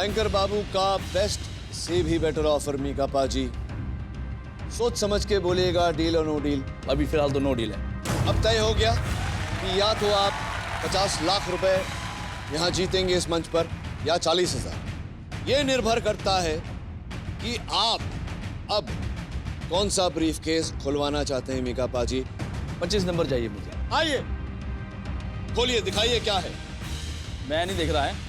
Banker बाबू का best से भी बेटर ऑफर मीका पाजी। सोच समझ के बोलिएगा, डील और नो डील। अभी फिलहाल तो नो डील है। अब तय हो गया कि या तो आप 50 लाख रुपए यहाँ जीतेंगे इस मंच पर, या 40,000। ये निर्भर करता है कि आप अब कौन सा ब्रीफ केस खुलवाना चाहते हैं मीका पाजी। 25 नंबर चाहिए मुझे। आइए, खोलिए, दिखाइए क्या है। मैं नहीं देख रहा है।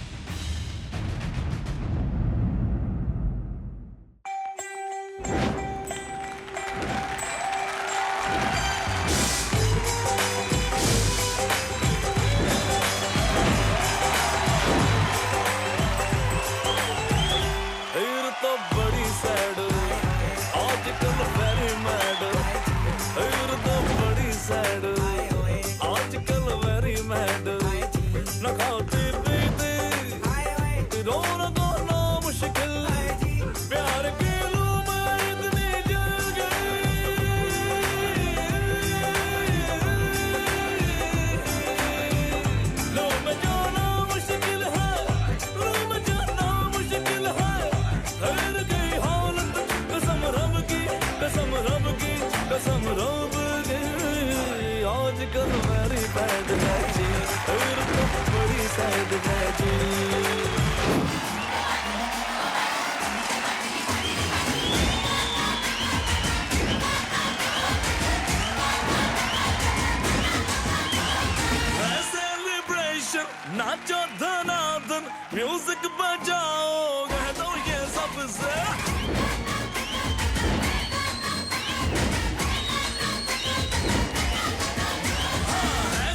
नाचो धनाधन म्यूजिक बजाओ कह दो ये सबसे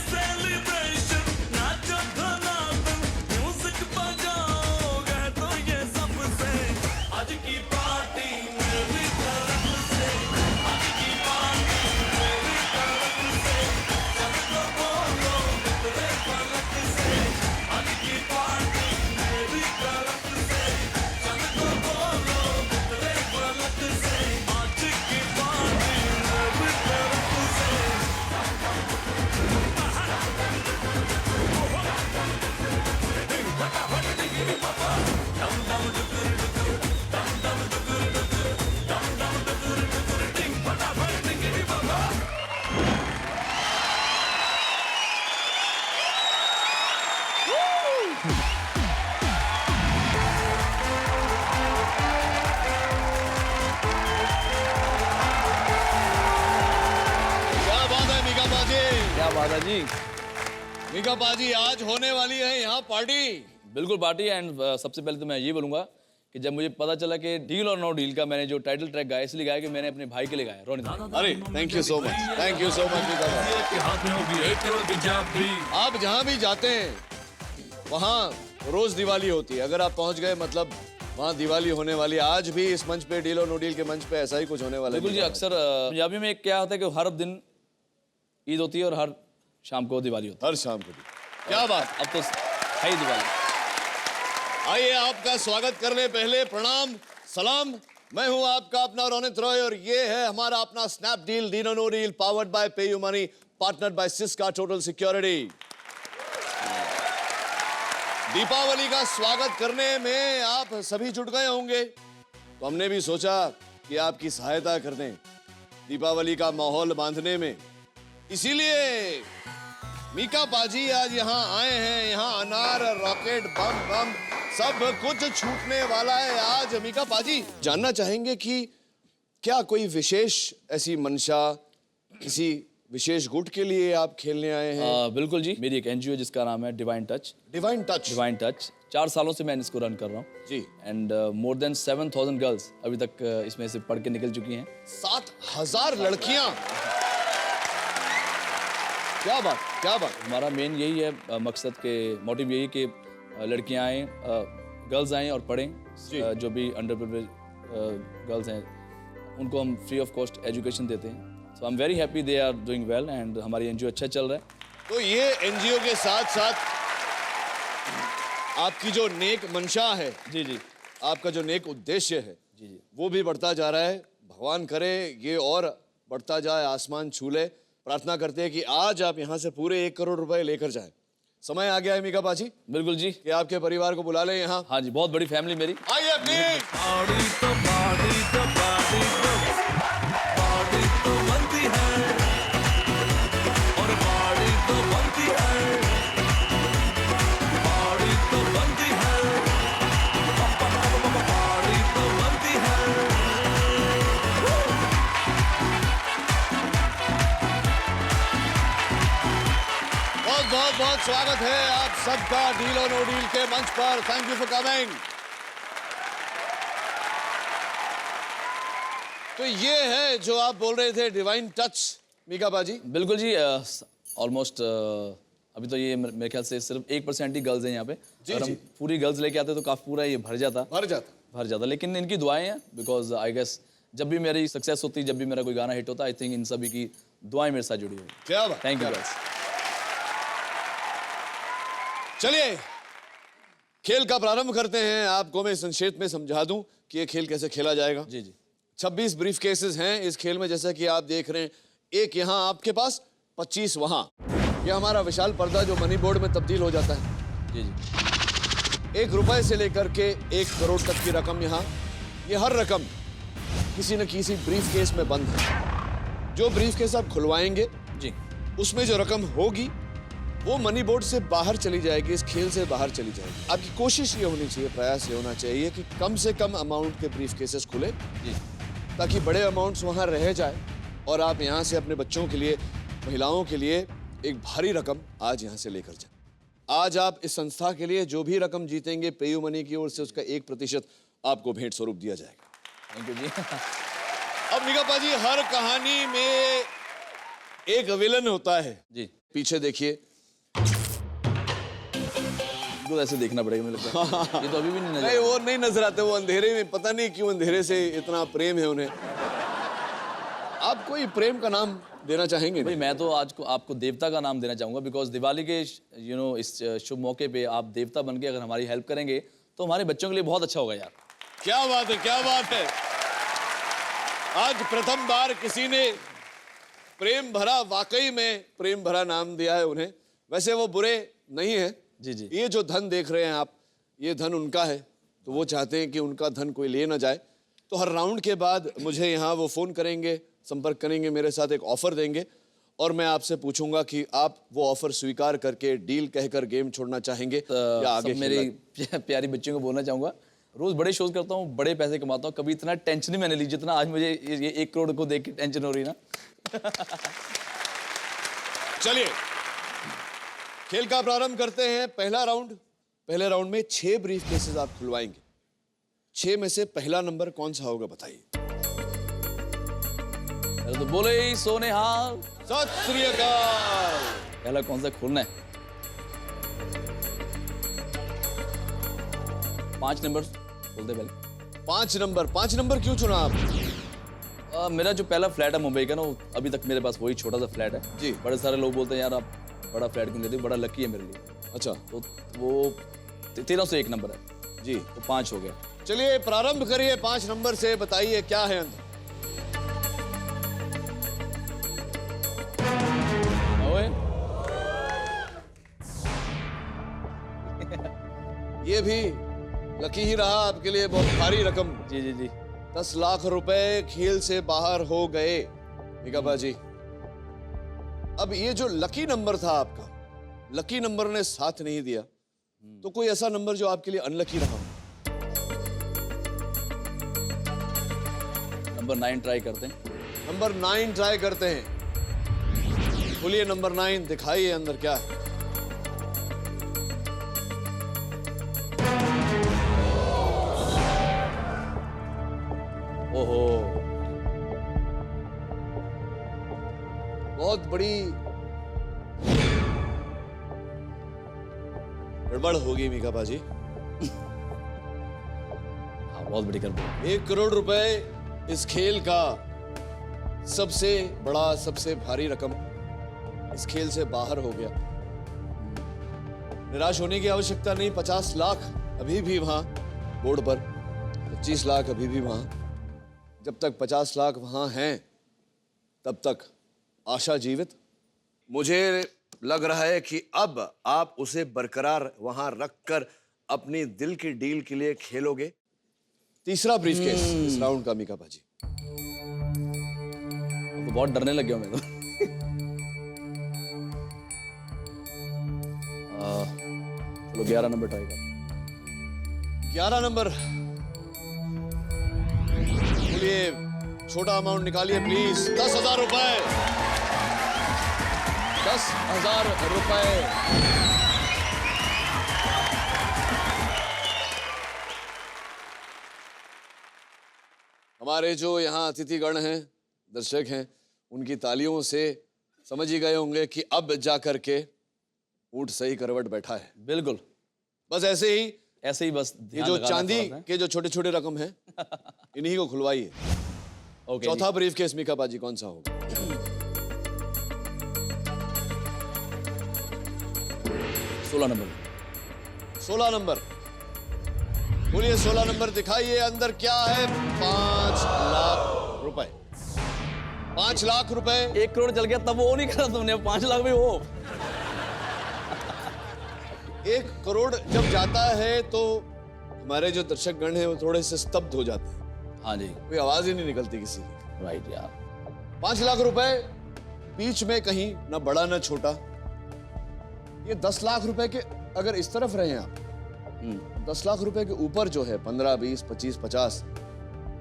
सेलिब्रेशन नाचो धनाधन म्यूजिक बजाओ कह दो ये सबसे आज की पार्टी मेरी तरफ से आज की पार्टी मेरी तरफ से सबको बोलो मित्रे पलक से आज की पार्टी मेरी तरफ से सबको बोलो मित्रे पलक से आज की पार्टी मेरी तरफ से क्या बात है मीका पाजी। क्या बात है जी। मीका पाजी, आज होने वाली है यहाँ पार्टी। बिल्कुल पार्टी। एंड सबसे पहले तो मैं ये बोलूंगा कि जब मुझे पता चला कि डील और नो डील का मैंने जो टाइटल ट्रैक गाया, इसलिए गाया कि मैंने अपने भाई के लिए गाया, रोनित भाई। अरे thank you so much, thank you so much Mika paaji. आप जहाँ भी जाते हैं वहाँ रोज दिवाली होती है। अगर आप पहुँच गए मतलब वहाँ दिवाली होने वाली है। आज भी इस मंच पे, डील और नो डील के मंच पे ऐसा ही कुछ होने वाला है। बिल्कुल जी। अक्सर पंजाबी में एक क्या होता है कि हर दिन ईद होती है और हर शाम को दिवाली होती हर शाम को भी। क्या बात। है। अब तो है ही दिवाली। आइए, आपका स्वागत करने पहले प्रणाम सलाम। मैं हूं आपका अपना रोनित रॉय और ये है हमारा अपना स्नैप डील, डील और no deal, powered by PayU money, partnered by Syska total security. Deepavali का स्वागत करने में आप सभी जुट गए होंगे, तो हमने भी सोचा कि आपकी सहायता कर दें दीपावली का माहौल बांधने में। इसीलिए मीका पाजी आज यहाँ आए हैं। यहाँ अनार, रॉकेट, बम बम सब कुछ छूटने वाला है आज। मीका पाजी, जानना चाहेंगे कि क्या कोई विशेष ऐसी मंशा, किसी विशेष गुट के लिए आप खेलने आए हैं? बिल्कुल जी। मेरी एक एनजीओ जिसका नाम है divine touch. Divine touch. Divine touch 4 सालों से मैं इसको रन कर रहा हूँ जी। एंड मोर देन 7,000 गर्ल्स अभी तक इसमें से पढ़ के निकल चुकी हैं। 7,000 लड़कियां। क्या बात, क्या बात। हमारा मेन यही है मकसद के मोटिव यही कि लड़कियां आएँ, गर्ल्स आएँ और पढ़ें। जो भी अंडर प्रिविलेज गर्ल्स हैं उनको हम फ्री ऑफ कॉस्ट एजुकेशन देते हैं। So I am very happy they are doing well and हमारी एनजीओ अच्छा चल रहा है। तो ये एनजीओ के साथ साथ आपकी जो नेक मंशा है, जी जी, आपका जो नेक उद्देश्य है, जी जी, वो भी बढ़ता जा रहा है। भगवान करे ये और बढ़ता जाए, आसमान छू ले। प्रार्थना करते हैं कि आज आप यहाँ से पूरे 1 करोड़ रुपए लेकर जाएं। समय आ गया है मीका पाजी बिल्कुल जी। कि आपके परिवार को बुला ले यहाँ। हाँ जी, बहुत बड़ी फैमिली मेरी। आइए प्लीज। बॉडी तो बनती है और बॉडी तो बनती है, बॉडी तो बनती है, बॉडी तो बनती है। बहुत बहुत बहुत स्वागत है आप सबका डील और नो डील के मंच पर। Thank you for coming. तो ये है जो आप बोल रहे थे डिवाइन टच मीका बाजी। बिल्कुल जी। ऑलमोस्ट अभी तो ये मेरे ख्याल से सिर्फ 1% ही गर्ल्स हैं यहाँ पे। अगर हम पूरी गर्ल्स लेके आते तो काफी पूरा ये भर जाता। लेकिन इनकी दुआएं हैं, बिकॉज आई गेस जब भी मेरी सक्सेस होती, जब भी मेरा कोई गाना हिट होता, आई थिंक इन सभी की दुआएं मेरे साथ जुड़ी हुई। क्या बात। Thank you girls. चलिए खेल का प्रारंभ करते हैं। आपको मैं संक्षेप में समझा दूं कि ये खेल कैसे खेला जाएगा। जी जी। 26 ब्रीफ केसेस हैं इस खेल में, जैसा कि आप देख रहे हैं। एक यहाँ आपके पास, 25 वहां। ये हमारा विशाल पर्दा जो मनी बोर्ड में तब्दील हो जाता है। जी जी। 1 रुपए से लेकर के 1 करोड़ तक की रकम यहाँ। ये हर रकम किसी न किसी ब्रीफ केस में बंद है। जो ब्रीफ केस आप खुलवाएंगे जी, उसमें जो रकम होगी वो मनी बोर्ड से बाहर चली जाएगी, इस खेल से बाहर चली जाएगी। आपकी कोशिश ये होनी चाहिए, प्रयास ये होना चाहिए कि कम से कम अमाउंट के ब्रीफ केसेस खुले, जी। ताकि बड़े अमाउंट्स वहाँ रह जाए और आप यहाँ से अपने बच्चों के लिए, महिलाओं के लिए एक भारी रकम आज यहाँ से लेकर जाए। आज आप इस संस्था के लिए जो भी रकम जीतेंगे, पेयू मनी की ओर से उसका 1% आपको भेंट स्वरूप दिया जाएगा। थैंक यू जी। अब मीका पाजी, हर कहानी में एक विलन होता है। जी, पीछे देखिए। तो ऐसे देखना पड़ेगा मुझे लगता है। ये तो अभी भी नहीं नहीं, नजर। वो नहीं नजर आते, वो अंधेरे में। पता नहीं क्यों अंधेरे से इतना प्रेम है उन्हें। आप कोई प्रेम का नाम देना चाहेंगे? भाई मैं तो आज को आपको देवता का नाम देना चाहूंगा, बिकॉज दिवाली के इस शुभ मौके पे आप देवता बन के अगर हमारी हेल्प करेंगे तो हमारे बच्चों के लिए बहुत अच्छा होगा यार। क्या बात है, क्या बात है। आज प्रथम बार किसी ने प्रेम भरा, वाकई में प्रेम भरा नाम दिया है उन्हें। वैसे वो बुरे नहीं है। जी जी। ये जो धन देख रहे हैं आप, ये धन उनका है, तो वो चाहते हैं कि उनका धन कोई ले ना जाए। तो हर राउंड के बाद मुझे यहाँ वो फ़ोन करेंगे, संपर्क करेंगे, मेरे साथ एक ऑफ़र देंगे और मैं आपसे पूछूंगा कि आप वो ऑफ़र स्वीकार करके डील कहकर गेम छोड़ना चाहेंगे या आगे। मेरी प्यारी बच्चियों को बोलना चाहूँगा, रोज़ बड़े शोज करता हूँ, बड़े पैसे कमाता हूँ, कभी इतना टेंशन ही मैंने ली जितना आज मुझे ये 1 करोड़ को देख के टेंशन हो रही ना। चलिए खेल का प्रारंभ करते हैं। पहला राउंड। पहले राउंड में 6 ब्रीफ केसेस आप खुलवाएंगे। 6 में से पहला नंबर कौन सा होगा बताइए। तो बोले ही सोने हाल। सत श्री अकाल। पहला कौन सा खोलना है? 5 नंबर बोल दे पहले। 5 नंबर। 5 नंबर क्यों चुना आप? मेरा जो पहला फ्लैट है मुंबई का ना, वो अभी तक मेरे पास वही छोटा सा फ्लैट है जी। बड़े सारे लोग बोलते हैं यार आप बड़ा फ्लैट क्यों लेते हो, बड़ा लकी है मेरे लिए। अच्छा, तो वो 1301 नंबर है जी। तो 5 हो गया। चलिए प्रारंभ करिए 5 नंबर से। बताइए क्या है अंदर। ओए ये भी लकी ही रहा आपके लिए, बहुत भारी रकम। जी जी जी। 10 लाख रुपए खेल से बाहर हो गए मीका बाजी। अब ये जो लकी नंबर था आपका, लकी नंबर ने साथ नहीं दिया, तो कोई ऐसा नंबर जो आपके लिए अनलकी रहा हो? नंबर 9 ट्राई करते हैं। नंबर 9 ट्राई करते हैं। खोलिए नंबर 9, दिखाइए अंदर क्या है। ओहो, बहुत बड़ी गड़बड़ होगी मीका बाजी। हाँ बहुत बड़ी गड़बड़। 1 करोड़ रुपए इस खेल का सबसे बड़ा, सबसे भारी रकम इस खेल से बाहर हो गया। निराश होने की आवश्यकता नहीं। 50 लाख अभी भी वहां बोर्ड पर, 25 लाख अभी भी वहां। जब तक 50 लाख वहां हैं तब तक आशा जीवित। मुझे लग रहा है कि अब आप उसे बरकरार वहां रखकर अपनी दिल की डील के लिए खेलोगे। तीसरा ब्रीफकेस इस राउंड का मीका पाजी। अब तो बहुत डरने लग गया हूं मैं तो। चलो 11 नंबर ट्राई कर। 11 नंबर। बोलिए, छोटा अमाउंट निकालिए प्लीज। 10,000 रुपए। 10,000 रुपए। हमारे जो यहाँ अतिथिगण हैं, दर्शक हैं, उनकी तालियों से समझ ही गए होंगे कि अब जा करके ऊंट सही करवट बैठा है। बिल्कुल बस ऐसे ही बस ये ध्यान जो लगाना चांदी थोड़ा सा। के जो छोटे छोटे रकम हैं इन्हीं को खुलवाइए। ओके चौथा ब्रीफकेस मीका पाजी कौन सा होगा? 16 नंबर। 16 नंबर। बोलिए 16 नंबर दिखाइए, अंदर क्या है? 5 लाख रुपए। 5 लाख रुपए। 1 करोड़ चल गया तब वो नहीं करा तुमने, 5 लाख में वो। 1 करोड़ जब जाता है तो हमारे जो दर्शकगण हैं वो थोड़े से स्तब्ध हो जाते हैं। हाँ जी, कोई आवाज ही नहीं निकलती किसी की। राइट यार। 5 लाख रुपए बीच में कहीं ना बड़ा ना छोटा। ये 10 लाख रुपए के अगर इस तरफ रहे आप, 10 लाख रुपए के ऊपर जो है 15, 20, 25, 50,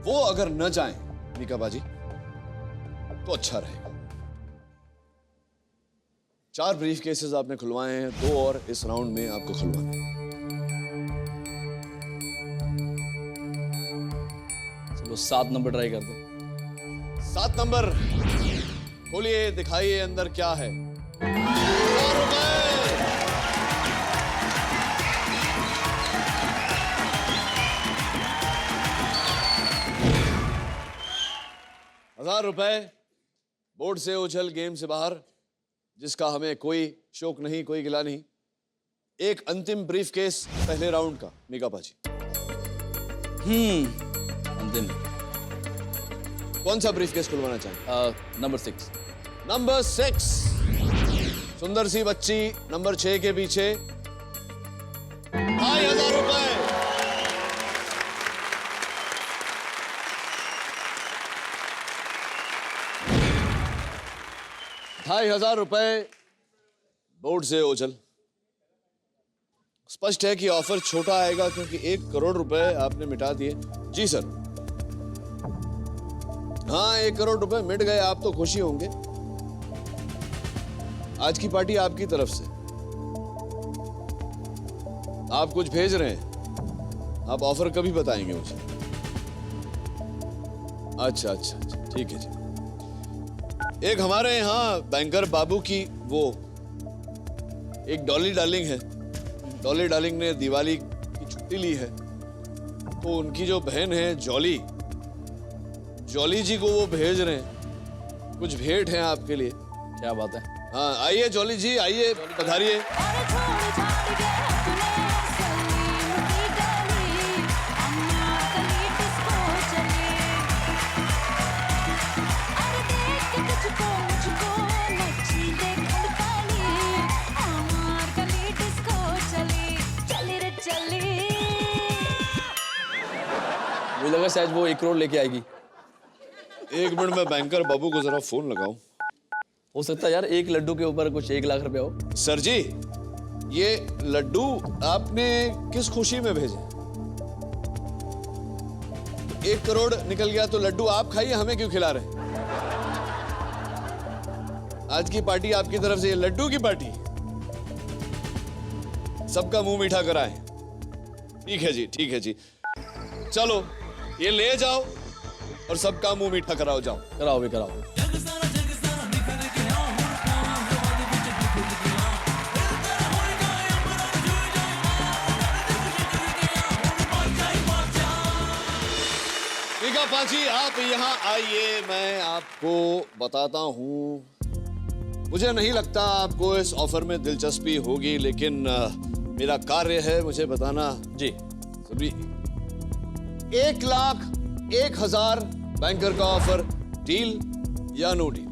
वो अगर न जाएं मीका बाजी तो अच्छा रहेगा। 4 ब्रीफ केसेस आपने खुलवाए हैं, 2 और इस राउंड में आपको खुलवाने हैं। चलो 7 नंबर ट्राई करते हैं। 7 नंबर खोलिए, दिखाइए अंदर क्या है। 1,000 रुपए। 1,000 रुपए बोर्ड से उछल गेम से बाहर, जिसका हमें कोई शौक नहीं, कोई गिला नहीं। एक अंतिम ब्रीफ केस पहले राउंड का मीका पाजी। अंतिम कौन सा ब्रीफ केस खुलवाना चाहें? नंबर 6। नंबर 6। सुंदर सी बच्ची नंबर 6 के पीछे। 2,500 रुपए। 2,500 रुपए बोर्ड से ओझल। स्पष्ट है कि ऑफर छोटा आएगा क्योंकि 1 करोड़ रुपए आपने मिटा दिए। जी सर। हाँ, 1 करोड़ रुपए मिट गए, आप तो खुशी होंगे। आज की पार्टी आपकी तरफ से। आप कुछ भेज रहे हैं, आप ऑफर कभी बताएंगे मुझे? अच्छा, ठीक है जी। एक हमारे यहाँ बैंकर बाबू की वो एक डॉली डार्लिंग है। डॉली डार्लिंग ने दिवाली की छुट्टी ली है, तो उनकी जो बहन है जॉली, जॉली जी को वो भेज रहे हैं। कुछ भेंट है आपके लिए। क्या बात है। हाँ, आइए जॉली जी, आइए, पधारिए। मुझे लगा शायद वो 1 करोड़ लेके आएगी। 1 मिनट में बैंकर बाबू को जरा फोन लगाऊं। हो सकता है यार 1 लड्डू के ऊपर कुछ 1 लाख रुपए हो। सर जी, ये लड्डू आपने किस खुशी में भेजे? 1 करोड़ निकल गया तो लड्डू आप खाइए, हमें क्यों खिला रहे हैं? आज की पार्टी आपकी तरफ से, ये लड्डू की पार्टी। सबका मुंह मीठा कराएं। ठीक है जी, ठीक है जी। चलो ये ले जाओ और सबका मुंह मीठा कराओ। जाओ, कराओ भी कराओ। मीका पाजी, आप यहाँ आइए, मैं आपको बताता हूँ। मुझे नहीं लगता आपको इस ऑफर में दिलचस्पी होगी, लेकिन मेरा कार्य है मुझे बताना। जी। सभी 1,01,000 बैंकर का ऑफर, डील या no deal?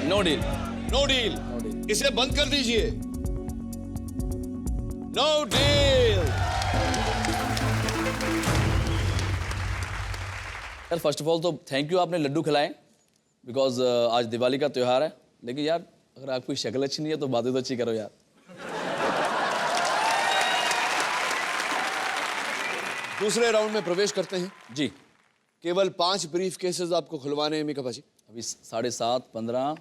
No deal. No deal. No deal. इसे बंद कर दीजिए। No deal. यार फर्स्ट ऑफ ऑल तो थैंक यू, आपने लड्डू खिलाए, बिकॉज आज दिवाली का त्यौहार है। लेकिन यार अगर आपकी शक्ल अच्छी नहीं है तो बातें तो अच्छी करो यार। दूसरे राउंड में प्रवेश करते हैं। जी। केवल 5 ब्रीफ केसेस आपको खुलवाने हैं मीका पाजी। अभी 7.5, 15,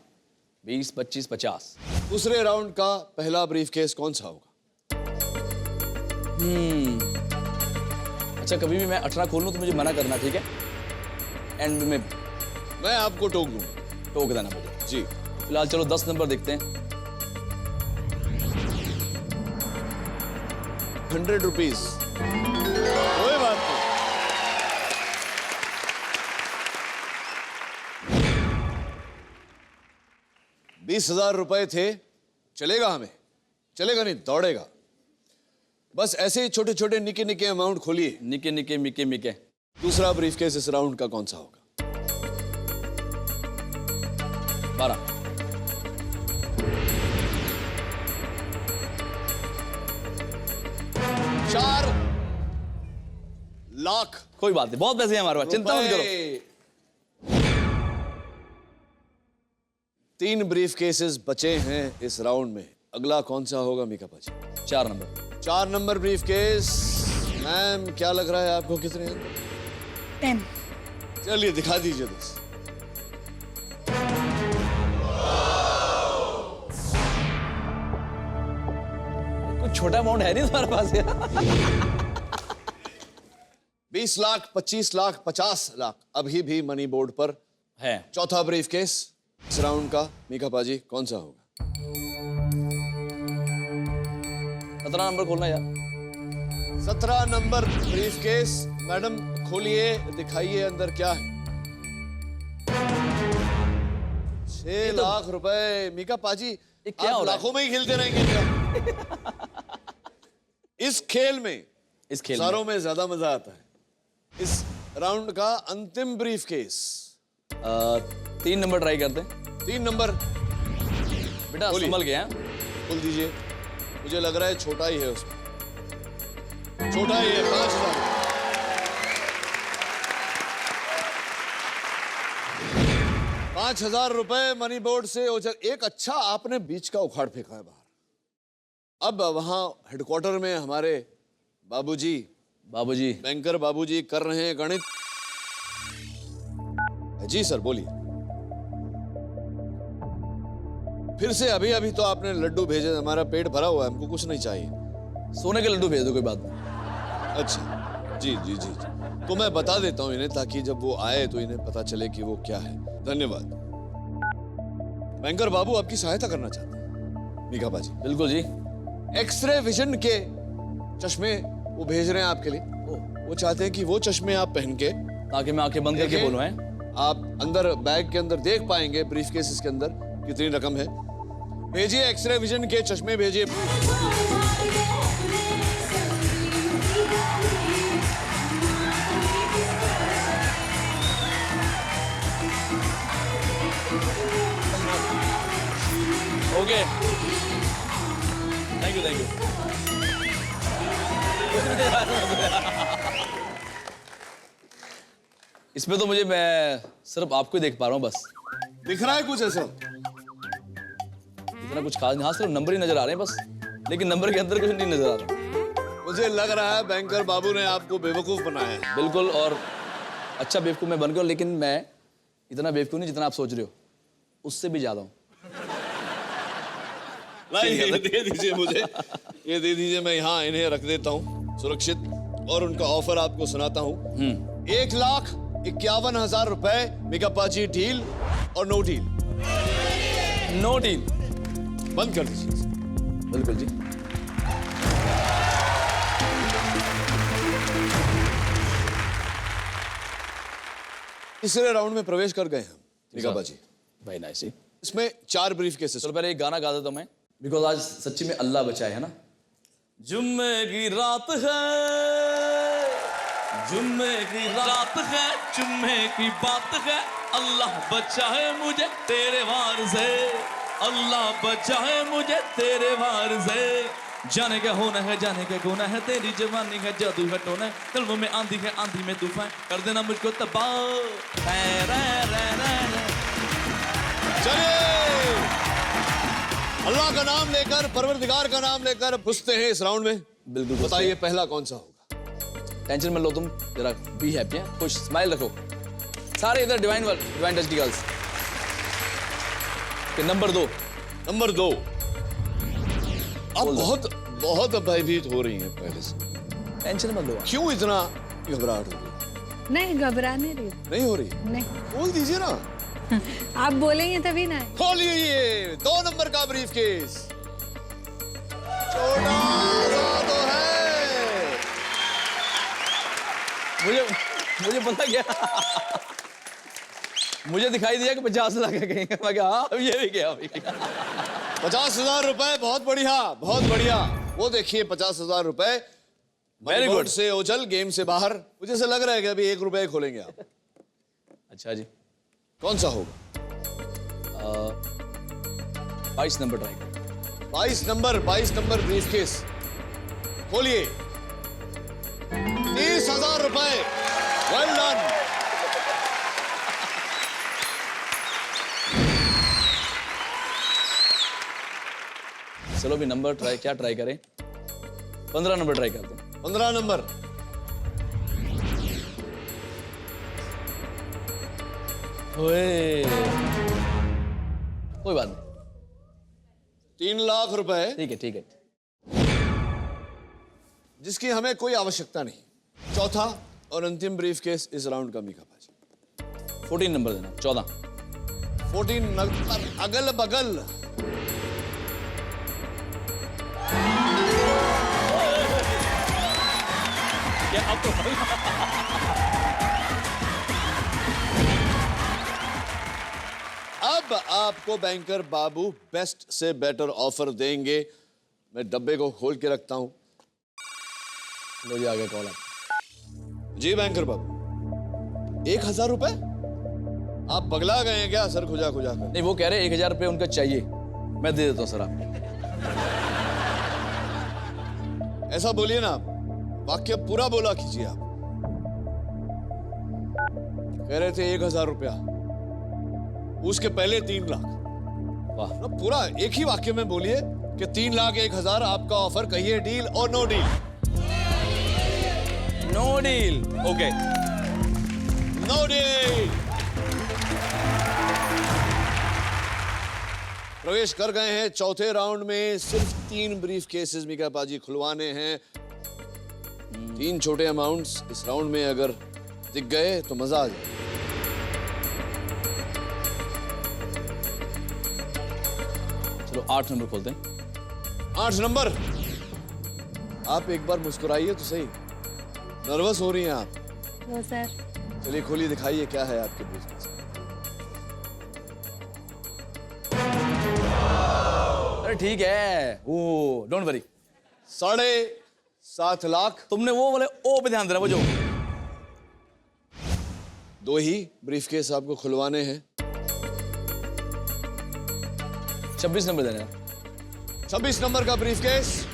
20, 25, 50। दूसरे राउंड का पहला ब्रीफ केस कौन सा होगा? अच्छा, कभी भी मैं 18 खोल लूँ तो मुझे मना करना, ठीक है? एंड में मैं आपको टोक दूंगा। टोक देना मुझे। जी। फिलहाल चलो 10 नंबर देखते हैं। 100 रुपीज। कोई बात नहीं। 20,000 रुपए थे। चलेगा हमें? चलेगा नहीं, दौड़ेगा। बस ऐसे ही छोटे छोटे निके निके अमाउंट खोलिए। निके निके मिके मिके। दूसरा ब्रीफ केस इस राउंड का कौन सा होगा? 12। 4 लाख। कोई बात नहीं, बहुत पैसे हैं हमारे पास, चिंता मत करो। 3 ब्रीफ केसेस बचे हैं इस राउंड में। अगला कौन सा होगा मीका पाजी? 4 number. 4 number brief case. Ma'am क्या लग रहा है आपको, कितने हैं? 10। चलिए दिखा दीजिए 10। कुछ छोटा अमाउंट है नहीं तुम्हारे पास यार? 20 लाख, 25 लाख, 50 लाख अभी भी मनी बोर्ड पर है। चौथा ब्रीफ केस इस राउंड का मीका पाजी कौन सा होगा? 17 नंबर खोलना यार। 17 नंबर ब्रीफ केस। मैडम खोलिए, दिखाइए अंदर क्या है। 6 लाख रुपए। मीका पाजी ये क्या आप हो रहा है? लाखों में ही खेलते रहेंगे क्या? इस खेल में इस खेल हजारों में ज्यादा मजा आता है। इस राउंड का अंतिम ब्रीफ केस। 3 नंबर ट्राई करते हैं। 3 नंबर बेटा खोलिए। संभल गया। खोल दीजिए। मुझे लग रहा है छोटा ही है उसमें। छोटा ही है। 5,000। 5,000 रुपए मनी बोर्ड से एक अच्छा आपने बीच का उखाड़ फेंका है बाहर। अब वहां हेडक्वार्टर में हमारे बाबूजी, बाबूजी। बैंकर बाबूजी कर रहे हैं गणित। जी सर बोलिए। फिर से अभी अभी तो आपने लड्डू भेजे। हमारा पेट भरा हुआ है, हमको कुछ नहीं चाहिए। सोने के लड्डू भेज दो, कोई बात नहीं। अच्छा जी जी जी जी। तो मैं बता देता हूँ इन्हें, ताकि जब वो आए तो इन्हें पता चले कि वो क्या है। धन्यवाद। बैंकर बाबू आपकी सहायता करना चाहते हैं मीका बाजी। बिल्कुल जी। एक्सरे विजन के चश्मे वो भेज रहे हैं आपके लिए। वो चाहते हैं कि वो चश्मे आप पहन के, ताकि मैं आंखें बंद करके देखें, बोलूं हैं। आप अंदर बैग के अंदर देख पाएंगे ब्रीफ केस के अंदर कितनी रकम है। भेजिए एक्सरे विजन के चश्मे भेजिए। Okay, thank you. इसमें तो मैं सिर्फ आपको ही देख पा रहा हूँ बस। दिख रहा है कुछ ऐसा? इतना कुछ खास नहीं। हाँ, सिर्फ नंबर ही नजर आ रहे हैं बस, लेकिन नंबर के अंदर कुछ नहीं नजर आ रहा। मुझे लग रहा है बैंकर बाबू ने आपको बेवकूफ बनाया है। बिल्कुल, और अच्छा बेवकूफ मैं बन गया, लेकिन मैं इतना बेवकूफ नहीं जितना आप सोच रहे हो, उससे भी ज्यादा हूँ। ये दे दीजिए मुझे, ये दे दीजिए। मैं यहाँ इन्हें रख देता हूँ सुरक्षित, और उनका ऑफर आपको सुनाता हूँ। 1,51,000 रुपए। मीका पाजी डील और नो डील? No deal. बंद कर दीजिए। बिल्कुल जी। तीसरे राउंड में प्रवेश कर गए हम मीका पाजी। भाई नाइस जी। इसमें 4 ब्रीफ केसेस। चलो पहले एक गाना गा देता हूं मैं, बिकॉज आज सच्ची में अल्लाह बचाए, है ना। जुम्मे की रात है, जुम्मे की रात है, जुम्मे की बात है, अल्लाह बचाए मुझे तेरे वार से। अल्लाह बचाए मुझे तेरे वार से, जाने क्या होना है जाने क्या होना है, तेरी जवानी है जादू है टोना है, कल्बों में आंधी है आंधी में तूफान, कर देना मुझको तबाह। चलिए अल्लाह का नाम लेकर, परवरदिगार का नाम लेकर घुसते हैं इस राउंड में। बिल्कुल बताइए पहला कौन सा होगा? टेंशन मत लो तुम, जरा बी हैप्पी है, खुश स्माइल रखो सारे इधर। डिवाइन टच गर्ल्स के नंबर 2। नंबर 2। अब बहुत बहुत भयभीत हो रही हैं पहले से। टेंशन मत लो। क्यों इतना घबराहट हो रही? नहीं घबराने रही नहीं हो रही? नहीं। खोल दीजिए ना। आप बोलेंगे तभी ना। खोलिए ये 2 नंबर का ब्रीफकेस। छोटा सा तो है। मुझे पता क्या मुझे दिखाई दिया कि 50 लाख है कहीं, मैं कहा हाँ अब ये भी क्या अभी। 50,000 रुपए, बहुत बढ़िया बहुत बढ़िया। वो देखिए 50,000 रुपए Very good. से ओझल गेम से बाहर। मुझे ऐसा लग रहा है कि अभी 1 रुपए खोलेंगे आप। अच्छा जी, कौन सा होगा? 22 नंबर ट्राई करो। 22 नंबर ब्रीफकेस खोलिए। 30,000 रुपए। Well done. चलो भी नंबर क्या ट्राई करें? 15 नंबर ट्राई करते हैं। 15 नंबर। ओए कोई बात नहीं, 3 लाख रुपए ठीक है। जिसकी हमें कोई आवश्यकता नहीं। चौथा और अंतिम ब्रीफकेस इस राउंड का मीका भाजी। 14 नंबर देना। 14 नंबर अगल बगल। क्या आपको अब आपको बैंकर बाबू बेस्ट से बेटर ऑफर देंगे। मैं डब्बे को खोल के रखता हूं। लो जी आ गया कॉल आप। जी बैंकर बाबू, 1,000 रुपए? आप पगला गए हैं क्या सर खुजा खुजा कर? नहीं वो कह रहे 1,000 रुपये उनका चाहिए, मैं दे देता हूँ सर आपको। ऐसा बोलिए ना आप, वाक्य पूरा बोला कीजिए आप। कह रहे थे 1,000 रुपया, उसके पहले 3 लाख। वाह, ना पूरा एक ही वाक्य में बोलिए कि 3 लाख 1,000 आपका ऑफर। कहिए डील और no deal? No deal. Okay no deal. प्रवेश कर गए हैं चौथे राउंड में। सिर्फ 3 ब्रीफ केसेस मीका पाजी खुलवाने हैं। 3 छोटे अमाउंट्स इस राउंड में अगर दिख गए तो मजा आ जाए। चलो 8 नंबर खोलते हैं। 8 नंबर। आप एक बार मुस्कुराइए तो सही। नर्वस हो रही हैं आप। वो सर। चलिए खोलिए, दिखाइए क्या है आपके ब्रीफकेस में। अरे ठीक है, ओ डोंट वरी। 7.5 लाख। तुमने वो वाले ओ पे ध्यान देना, वो जो 2 ही ब्रीफकेस आपको खुलवाने हैं। 26 नंबर देना। 26 नंबर का ब्रीफकेस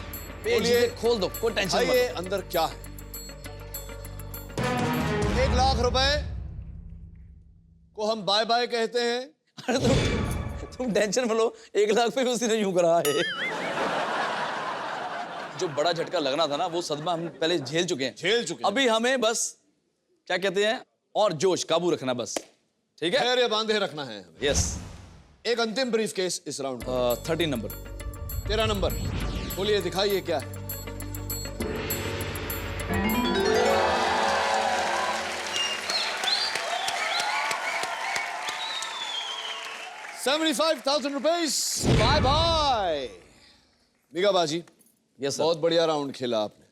खोलिए। खोल दो, कोई टेंशन आइए मत। अंदर क्या है। 1 लाख रुपए को हम बाय बाय कहते हैं। अरे तुम टेंशन मत लो, 1 लाख पे भी उसी ने यूं करा है। जो बड़ा झटका लगना था ना, वो सदमा हम पहले झेल चुके हैं। झेल चुके हैं। अभी हमें बस क्या कहते हैं, और जोश काबू रखना बस। ठीक है, खैर बांधे रखना है हमें। यस। एक अंतिम ब्रीफकेस इस राउंड का। 13 नंबर। 13 नंबर खोलिए, दिखाइए क्या है। ₹75,000। बाय बाय मीका बाजी। Yes sir. बहुत बढ़िया राउंड खेला आपने।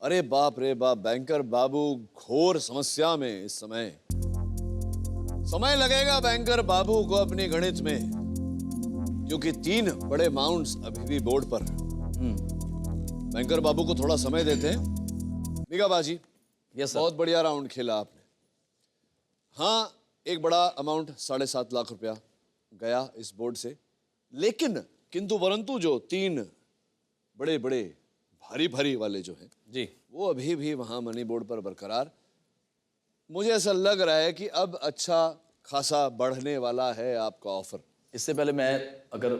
अरे बाप रे बाप, बैंकर बाबू घोर समस्या में इस समय लगेगा बैंकर बाबू को अपनी गणित में, क्योंकि 3 बड़े माउंट्स अभी भी बोर्ड पर हैं। बैंकर बाबू को थोड़ा समय देते हैं। मीका बाजी, यस सर। बहुत बढ़िया राउंड खेला आपने। हाँ, एक बड़ा अमाउंट 7.5 लाख रुपया गया इस बोर्ड से, लेकिन किंतु परंतु जो 3 बड़े बड़े भारी भारी वाले जो हैं जी, वो अभी भी वहां मनी बोर्ड पर बरकरार। मुझे ऐसा लग रहा है कि अब अच्छा खासा बढ़ने वाला है आपका ऑफर। इससे पहले मैं अगर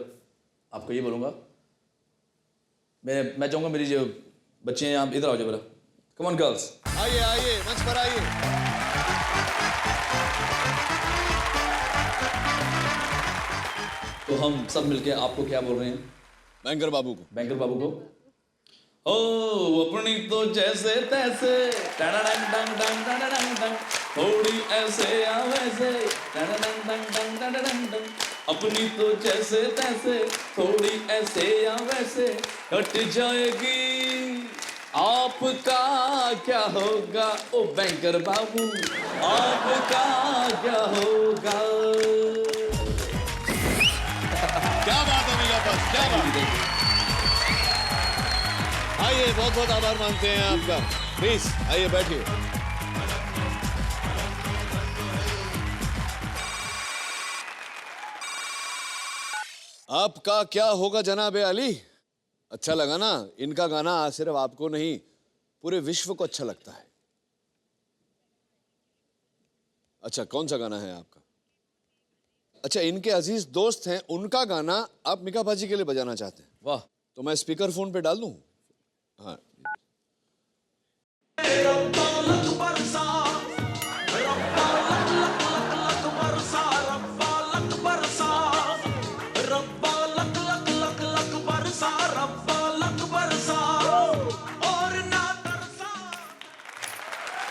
आपको ये बोलूँगा, मैं चाहूँगा मेरी जो बच्चे हैं आप इधर आओ, जरा कम ऑन गर्ल्स। आइए आइए मंच पर आइए। तो हम सब मिलके आपको क्या बोल रहे हैं? बैंकर बाबू को। बैंकर बाबू को, ओ अपनी तो जैसे तैसे टंग टंग टंग टंग टंग टंग, थोड़ी ऐसे या वैसे टंग टंग टंग टंग टंग टंग, अपनी तो जैसे तैसे थोड़ी ऐसे या वैसे कट जाएगी, आपका क्या होगा ओ बैंकर बाबू, आपका क्या होगा? क्या बात है मीका पाजी, क्या बात है। आइए, बहुत बहुत आभार मानते हैं आपका। प्लीज आइए बैठिए। आपका क्या होगा जनाब अली? अच्छा लगा ना? इनका गाना सिर्फ आपको नहीं पूरे विश्व को अच्छा लगता है। अच्छा, कौन सा गाना है आपका? अच्छा, इनके अजीज दोस्त हैं, उनका गाना आप मीका पाजी के लिए बजाना चाहते हैं? वाह, तो मैं स्पीकर फोन पे डाल दूं? हाँ।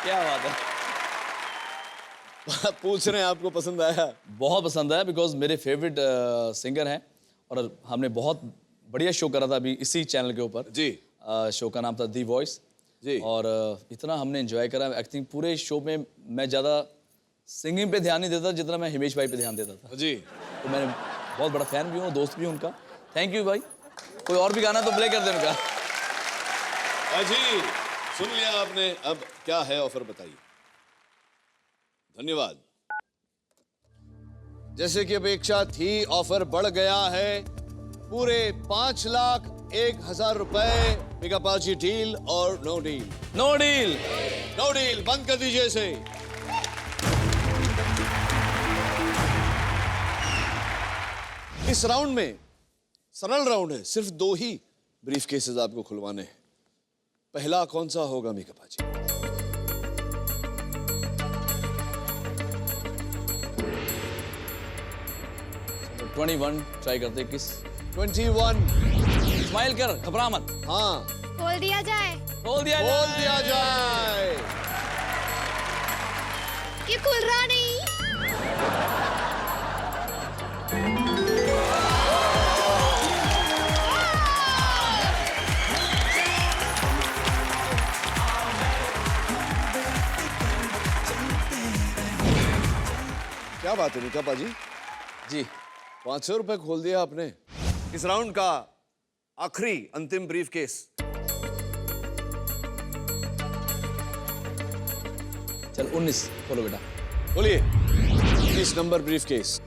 क्या बात है। पूछ रहे हैं आपको पसंद आया? बहुत पसंद आया, बिकॉज मेरे फेवरेट सिंगर हैं और हमने बहुत बढ़िया शो करा था अभी इसी चैनल के ऊपर जी। शो का नाम था दी वॉइस जी। और इतना हमने एंजॉय करा। आई थिंक पूरे शो में मैं ज़्यादा सिंगिंग पे ध्यान नहीं देता जितना मैं हिमेश भाई पे ध्यान देता था। जी। तो मैं बहुत बड़ा फैन भी हूँ, दोस्त भी हूँ उनका। थैंक यू भाई। कोई और भी गाना तो प्ले कर दे उनका। जी, सुन लिया आपने, अब क्या है ऑफर बताइए। धन्यवाद। जैसे कि अपेक्षा थी, ऑफर बढ़ गया है पूरे 5,01,000 रुपए। मीका पाजी, डील और no deal? No deal. No deal, बंद कर दीजिए इसे। इस राउंड में सरल राउंड है, सिर्फ 2 ही ब्रीफ केसेस आपको खुलवाने हैं। पहला कौन सा होगा मीका पाजी? तो 21 ट्राई करते। किस 21? स्माइल कर, घबरा मत। हाँ, खोल दिया जाए। बोल दिया बोल जाए। दिया जाए। ये खुल रहा नहीं। क्या बात है मीका पाजी, जी 500 रुपए खोल दिया आपने। इस राउंड का आखिरी अंतिम ब्रीफ केस। चल 19 खोलो बेटा। बोलिए। 19 नंबर ब्रीफ केस।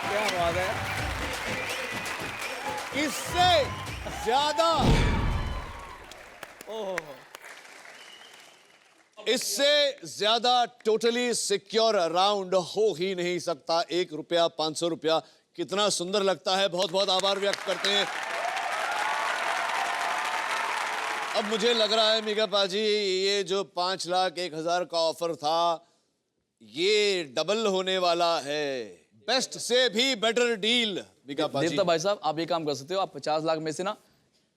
क्या बात है। इससे ज्यादा, इससे ज्यादा टोटली सिक्योर राउंड हो ही नहीं सकता। 1 रुपया, 500 रुपया, कितना सुंदर लगता है। बहुत बहुत आभार व्यक्त करते हैं। अब मुझे लग रहा है मीका पाजी, ये जो 5,01,000 का ऑफर था, ये डबल होने वाला है। बेस्ट से भी बेटर डील मीका पाजी। देवता भाई साहब, आप ये काम कर सकते हो, आप 50 लाख में से ना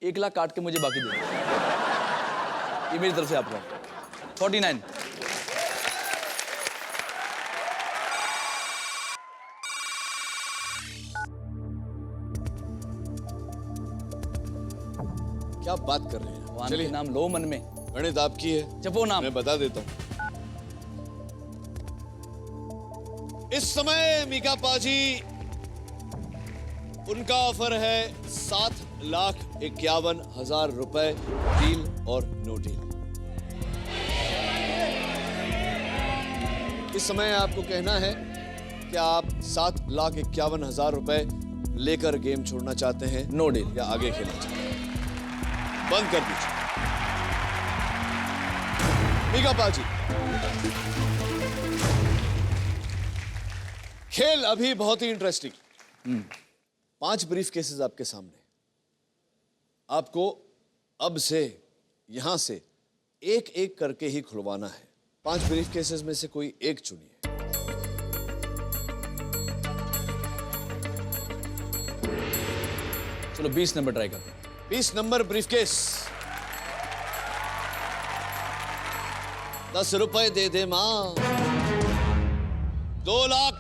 1 लाख काट के मुझे बाकी दे दो। ये मेरी तरफ से आपका 49। क्या बात कर रहे हैं? भगवान के चलिए, नाम लो मन में, गणित आपकी है, जपो नाम। मैं बता देता हूं। इस समय मीका पाजी, उनका ऑफर है 7,51,000 रुपए, डील और नो डील? इस समय आपको कहना है कि आप 7,51,000 रुपए लेकर गेम छोड़ना चाहते हैं, नो डील। या आगे खेलना चाहते हैं? बंद कर दीजिए। मीका पाजी, खेल अभी बहुत ही इंटरेस्टिंग। 5 ब्रीफ केसेस आपके सामने। आपको अब से यहां से एक एक करके ही खुलवाना है। 5 ब्रीफ केसेस में से कोई एक चुनिए। चलो 20 नंबर ट्राई करते हैं। 20 नंबर ब्रीफकेस। 10 रुपए दे दे मां। 2 लाख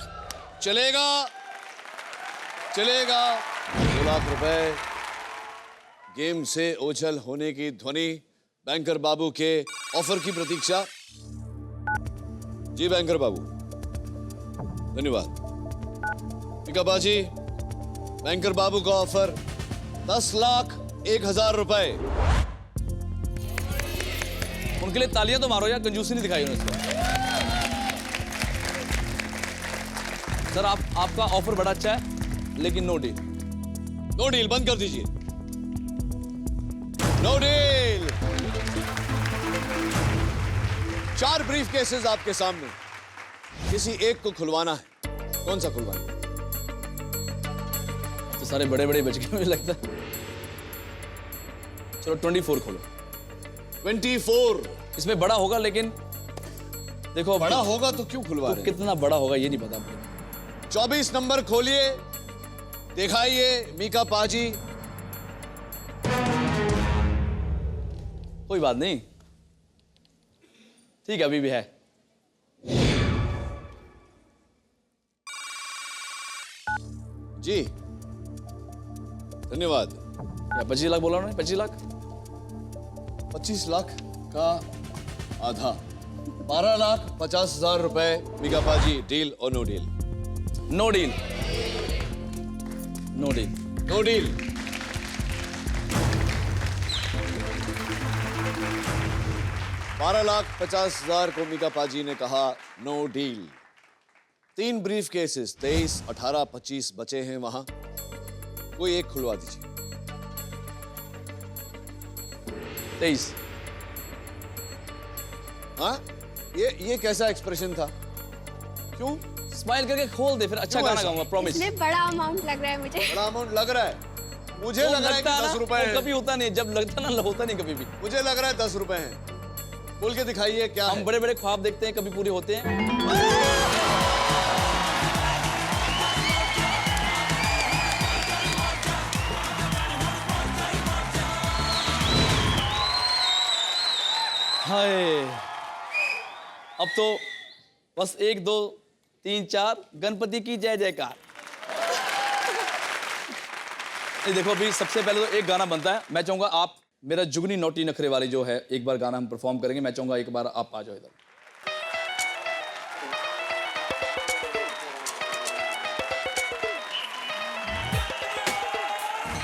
चलेगा, चलेगा। 2 लाख रुपए। गेम से ओझल होने की ध्वनि। बैंकर बाबू के ऑफर की प्रतीक्षा। जी बैंकर बाबू, धन्यवाद। मीका बाजी, बैंकर बाबू का ऑफर 10,01,000 रुपए। उनके लिए तालियां तो मारो यार, कंजूसी नहीं दिखाई उन्होंने। सर आपका ऑफर बड़ा अच्छा है, लेकिन नो डील। नो डील, बंद कर दीजिए। No deal. 4 ब्रीफ केसेस आपके सामने, किसी एक को खुलवाना है। कौन सा खुलवाना? तो सारे बड़े बड़े बच गए मुझे लगता है। चलो 24 खोलो। 24। इसमें बड़ा होगा, लेकिन देखो बड़ा होगा तो क्यों खुलवा रहे हैं? कितना बड़ा होगा ये नहीं पता मुझे। 24 नंबर खोलिए, दिखाइए मीका पाजी। कोई बात नहीं, ठीक है, अभी भी है। जी धन्यवाद। या 25 लाख बोला उन्होंने? 25 लाख। 25 लाख का आधा, 12,50,000 रुपए। मीका पाजी, डील और no deal? No deal. No deal. No deal. $12,50,000 को मीका पाजी ने कहा नो डील। 3 ब्रीफ केसेस, 23, 18, 25 बचे हैं वहां। कोई एक खुलवा दीजिए। 23। हाँ, ये कैसा एक्सप्रेशन था? क्यों? स्माइल करके खोल दे, फिर अच्छा क्यों गाना ऐसा? गाऊंगा, प्रॉमिस। इसमें बड़ा अमाउंट लग रहा है मुझे। बड़ा अमाउंट लग रहा है मुझे। लग रहा है कि 10 रुपए है। कभी होता नहीं, जब लगता ना होता नहीं कभी भी। मुझे लग रहा है 10 रुपए हैं। बोल के दिखाइए क्या हम है? बड़े बड़े ख्वाब देखते हैं, कभी पूरे होते हैं। हाय, अब तो बस 1 2 3 4 गणपति की जय जयकार। ये देखो, अभी सबसे पहले तो एक गाना बनता है। मैं चाहूंगा आप मेरा जुगनी नोटी नखरे वाली जो है, एक बार गाना हम परफॉर्म करेंगे। मैं चाहूंगा एक बार आप आ जाओ इधर।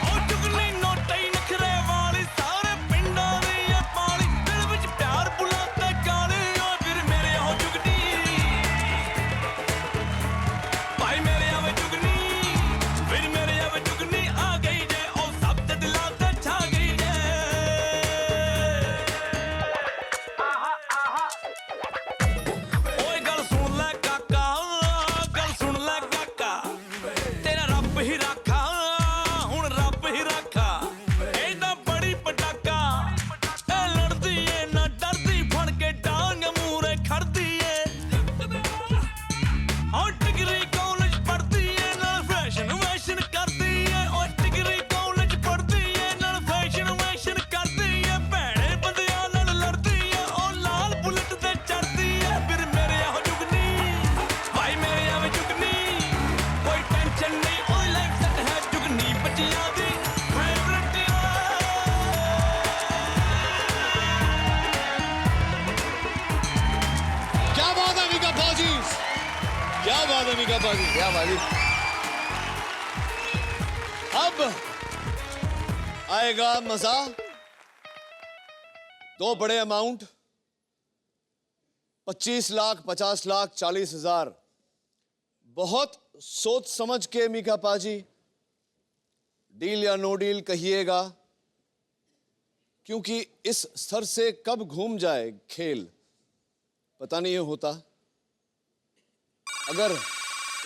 ਉਹ ਚੁਗਲੀ ਨੋਟੇ ਹੀ ਨਖਰੇ ਵਾਲੀ ਸਾਰੇ ਪਿੰਡਾਂ ਦੀ ਇਹ ਪਾਲੀ ਦਿਲ ਵਿੱਚ ਪਿਆਰ ਬੁਲਾਉਂਦਾ ਕਾਲੀ ਓ ਵੀਰ ਮੇਰੇ ਹੋ ਜੁਗਨੀ ਭਾਈ ਮੇਰੇ ਆਵੇ ਜੁਗਨੀ ਵੀਰ ਮੇਰੇ ਆਵੇ ਜੁਗਨੀ ਆ ਗਈ ਜੇ ਉਹ ਸਭ ਦੇ ਦਿਲਾਂ ਤੇ ਛਾ ਗਈ ਜੇ ਓਏ ਗੱਲ ਸੁਣ ਲੈ ਕਾਕਾ ਤੇਰਾ ਰੱਬ ਹੀ ਰਾਖਾ ਹੁਣ ਰੱਬ ਹੀ ਰਾਖਾ ਇਹਦਾ ਬੜੀ ਪਟਾਕਾ ਇਹ ਲੜਦੀ ਏ ਨਾ ਡਰਦੀ ਫੜ ਕੇ ਡਾਂਗ ਮੂਰੇ ਖੜਦੀ ਏ ਉਹ ਡਿਗਰੀ ਕਾਲਜ ਪੜ੍ਹਦੀ ਏ ਨਾਲ ਫੈਸ਼ਨ ਵੈਸ਼ਨ ਕਰਦੀ ਏ ਉਹ ਡਿਗਰੀ ਕਾਲਜ ਪੜ੍ਹਦੀ ਏ ਨਾਲ ਫੈਸ਼ਨ ਵੈਸ਼ਨ ਕਰਦੀ ਏ ਭੈੜੇ ਬੰਦਿਆਂ ਨਾਲ ਲੜਦੀ ਏ ਉਹ ਲਾਲ ਬੁਲਟ ਤੇ ਚੜਦੀ ਏ ਫਿਰ ਮੇਰੇ ਆਹ ਜੁਗਨੀ ਭਾਈ ਮੇਰੇ ਆਵੇ ਜੁਗਨੀ ਕੋਈ ਟੈਨਸ਼ਨ ਨਹੀਂ ਉਹ ਲਾਈਫ ਸੈਟ ਹੈ ਜੁਗਨੀ ਬੱਚਿਆਂ ਦੀ ਫੇਵਰਟ क्या बात है मीका पाजी? क्या बात है मीका पाजी? क्या वाली। अब आएगा मजा। 2 बड़े अमाउंट, 25 लाख, 50 लाख, 40,000। बहुत सोच समझ के मीका पाजी डील या नो डील कहिएगा, क्योंकि इस स्तर से कब घूम जाए खेल पता नहीं होता। अगर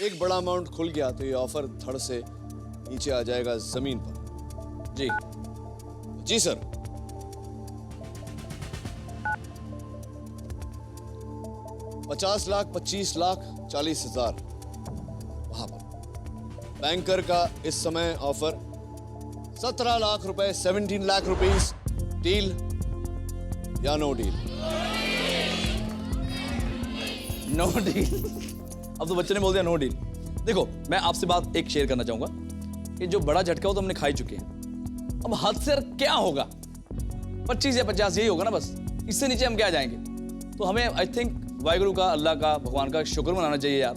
एक बड़ा अमाउंट खुल गया तो ये ऑफर धड़ से नीचे आ जाएगा जमीन पर। जी जी सर। $50 लाख, 25 लाख, 40,000 वहां पर बैंकर का इस समय ऑफर 17 लाख रुपए, 17 लाख रुपीस। डील या नो डील? No deal. अब तो बच्चे ने बोल दिया नो डील। देखो मैं आपसे बात एक शेयर करना चाहूंगा कि जो बड़ा झटका हो तो हमने खा ही चुके हैं। अब हद से क्या होगा, 25 या 50 यही होगा ना बस, इससे नीचे हम क्या जाएंगे। तो हमें आई थिंक वाहिगुरु का, अल्लाह का, भगवान का शुक्र मनाना चाहिए यार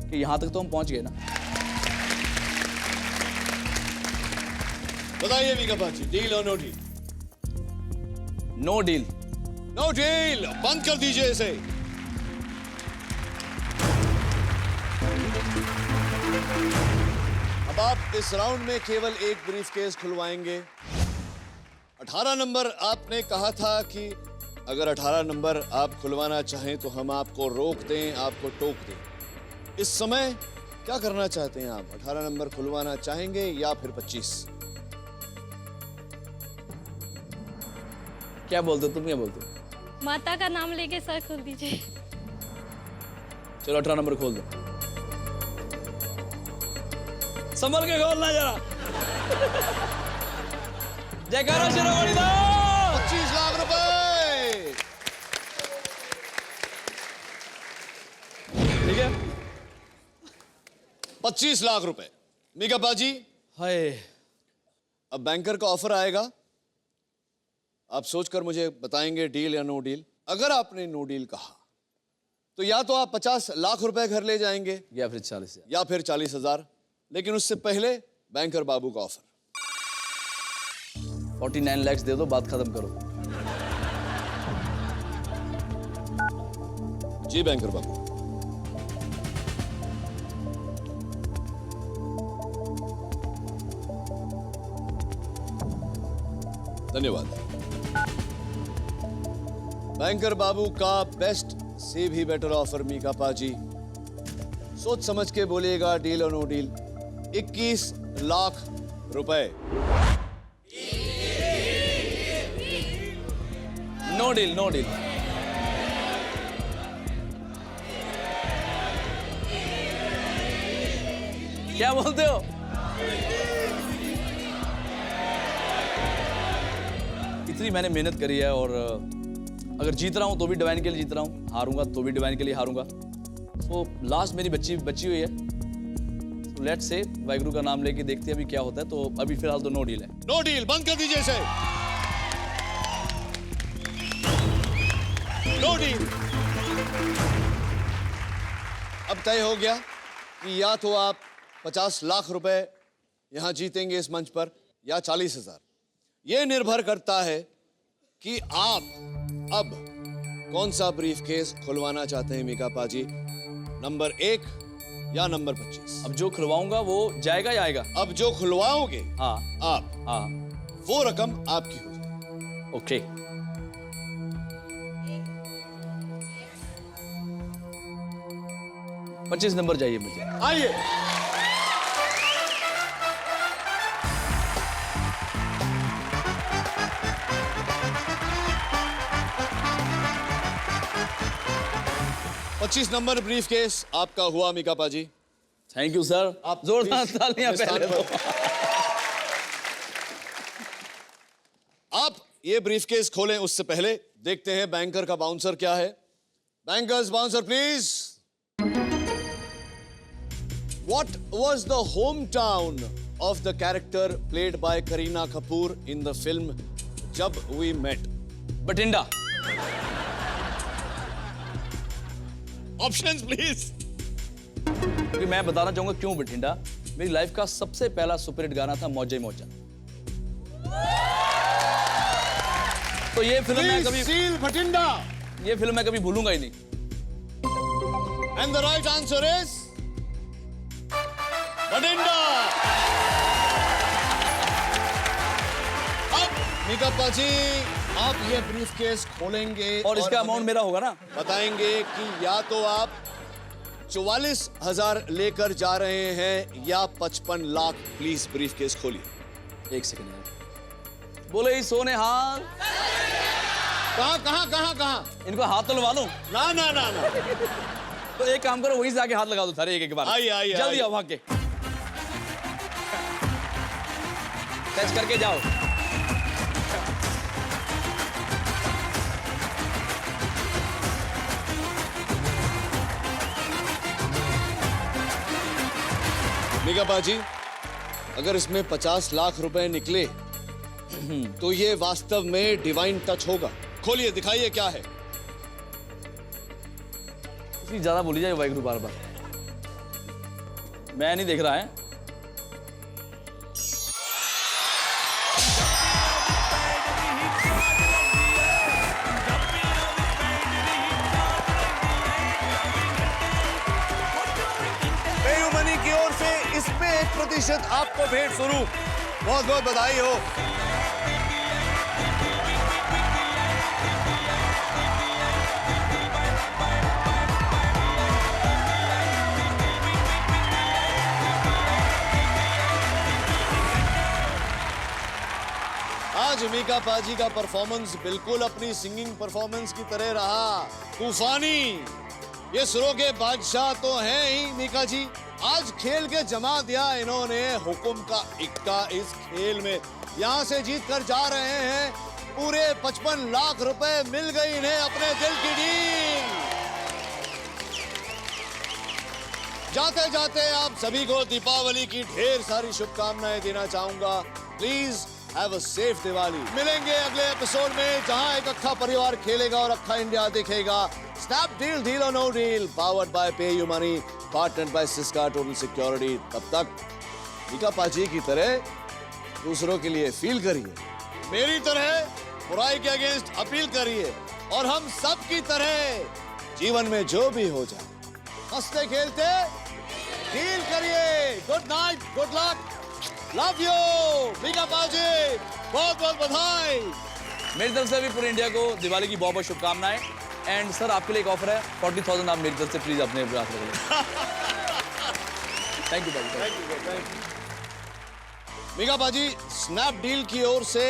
कि यहां तक तो हम पहुंच गए ना। बताइए मीका पाजी, डील और no deal? No deal. No deal. बंद कर दीजिए इसे। अब आप इस राउंड में केवल एक ब्रीफकेस खुलवाएंगे। 18 नंबर आपने कहा था कि अगर 18 नंबर आप खुलवाना चाहें तो हम आपको रोक दें, आपको टोक दें। इस समय क्या करना चाहते हैं आप? 18 नंबर खुलवाना चाहेंगे या फिर 25? क्या बोलते हो तुम, क्या बोलते हो? माता का नाम लेके सर खोल दीजिए। चलो 18 नंबर खोल दो। संभल के खोलना जरा। जयकारा शिरोमणि दो। 25 लाख रुपए। ठीक है, 25 लाख रुपए। मीका पाजी, हाय। अब बैंकर का ऑफर आएगा, आप सोचकर मुझे बताएंगे डील या नो डील। अगर आपने नो डील कहा तो या तो आप 50 लाख रुपए घर ले जाएंगे या फिर 40,000 या फिर 40,000, लेकिन उससे पहले बैंकर बाबू का ऑफर। 49 लाख दे दो, बात खत्म करो। जी बैंकर बाबू। धन्यवाद। बैंकर बाबू का बेस्ट से भी बेटर ऑफर मीका पाजी। सोच समझ के बोलिएगा डील और नो डील। 21 लाख रुपए। No deal, no deal. क्या बोलते हो? इतनी मैंने मेहनत करी है और अगर जीत रहा हूं तो भी डिवाइन के लिए जीत रहा हूं, हारूंगा तो भी डिवाइन के लिए हारूंगा। तो लास्ट मेरी बच्ची हुई है। तो लेट्स से वाहिगुरु का नाम लेके देखते हैं अभी क्या होता है। तो अभी फिलहाल तो नो डील है। No deal. बंद कर दीजिए इसे। No deal. अब तय हो गया कि या तो आप 50 लाख रुपए यहां जीतेंगे इस मंच पर या 40,000। यह निर्भर करता है कि आप अब कौन सा ब्रीफकेस खुलवाना चाहते हैं मीका पाजी, नंबर 1 या नंबर 25? अब जो खुलवाऊंगा वो जाएगा या आएगा? अब जो खुलवाओगे हाँ आप, हाँ। वो रकम आपकी हो जाएगी। ओके। $25 नंबर चाहिए मुझे। आइए। $25 नंबर ब्रीफकेस आपका हुआ मीका पाजी। Thank you sir. आप जोरदार प्लीज तालियां अपने पहले स्थान दो। आप ये ब्रीफकेस खोलें उससे पहले देखते हैं बैंकर का बाउंसर क्या है। Bankers bouncer please. What was the hometown of the character played by Kareena Kapoor in the film Jab We Met? Bathinda. Options please. क्योंकि मैं बताना चाहूंगा क्यों बठिंडा। मेरी लाइफ का सबसे पहला सुपरहिट गाना था मौजे मौजा। तो ये फिल्म मैं Please कभी seal Bhatinda. ये फिल्म मैं कभी भूलूंगा ही नहीं। And the right answer is Bathinda. अब मीकाप्पा जी आप ये ब्रीफकेस खोलेंगे और इसका हमें अमाउंट मेरा होगा ना? बताएंगे कि या तो आप 44,000 लेकर जा रहे हैं या 55 लाख। प्लीज ब्रीफकेस खोलिए। एक सेकंड यार। बोले ही सोने हाथ। कहाँ कहाँ कहाँ कहाँ? इनको हाथ तो लगा दूं? ना ना ना ना। तो एक काम करो, वहीं से आके हाथ लगा दो सारे एक एक बार। आइए, आइए, जल्दी आइए। आओ भाग के। टच करके जाओ। मीकाप्पा जी अगर इसमें 50 लाख रुपए निकले तो ये वास्तव में डिवाइन टच होगा। खोलिए, दिखाइए क्या है। इसलिए ज्यादा बोली जाए वाहिगुरु बार बार। मैं नहीं देख रहा है। पेयू मनी की ओर से इसमें 1% आपको भेंट स्वरूप बहुत बहुत बधाई हो। आज मीकाप्पा जी का परफॉर्मेंस बिल्कुल अपनी सिंगिंग परफॉर्मेंस की तरह रहा। तूफानी, ये सुरों के बादशाह तो हैं ही मीका जी। आज खेल के जमा दिया इन्होंने हुकुम का इक्का इस खेल में। यहाँ से जीत कर जा रहे हैं पूरे 55 लाख रुपए मिल गई इन्हें अपने दिल की डील। जाते जाते आप सभी को दीपावली की ढेर सारी शुभकामनाएं देना चाहूंगा। Please have a safe Diwali. मिलेंगे अगले एपिसोड में जहां एक अक्खा परिवार खेलेगा और अक्खा इंडिया दिखेगा। स्नैपडील, डील और no deal, powered by PayU money, partnered by Syska total security. तब तक मीकाप्पा जी की तरह दूसरों के लिए फील करिए, मेरी तरह बुराई के अगेंस्ट अपील करिए और हम सब की तरह जीवन में जो भी हो जाए हंसते खेलते डील करिए। Good night, good luck, love you Meekappa ji, बहुत बहुत बधाई। मेरी तरफ से भी पूरे इंडिया को दिवाली की बहुत बहुत शुभकामनाएं। एंड सर आपके लिए एक ऑफर है, 40,000 आप मेरी तरफ से प्लीज अपने प्रयास करें। थैंक यू भाई। मीकाप्पा जी स्नैपडील की ओर से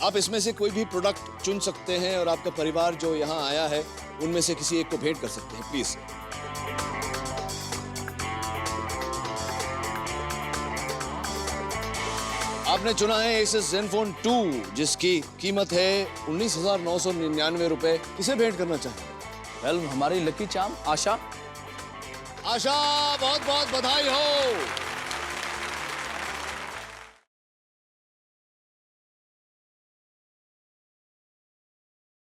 आप इसमें से कोई भी प्रोडक्ट चुन सकते हैं और आपका परिवार जो यहाँ आया है उनमें से किसी एक को भेंट कर सकते हैं। प्लीज आपने चुना है Asus Zenfone 2 जिसकी कीमत है 19,999 रुपए। किसे भेंट करना चाहें? वेल हमारी लकी चाम आशा। आशा बहुत बहुत बधाई हो।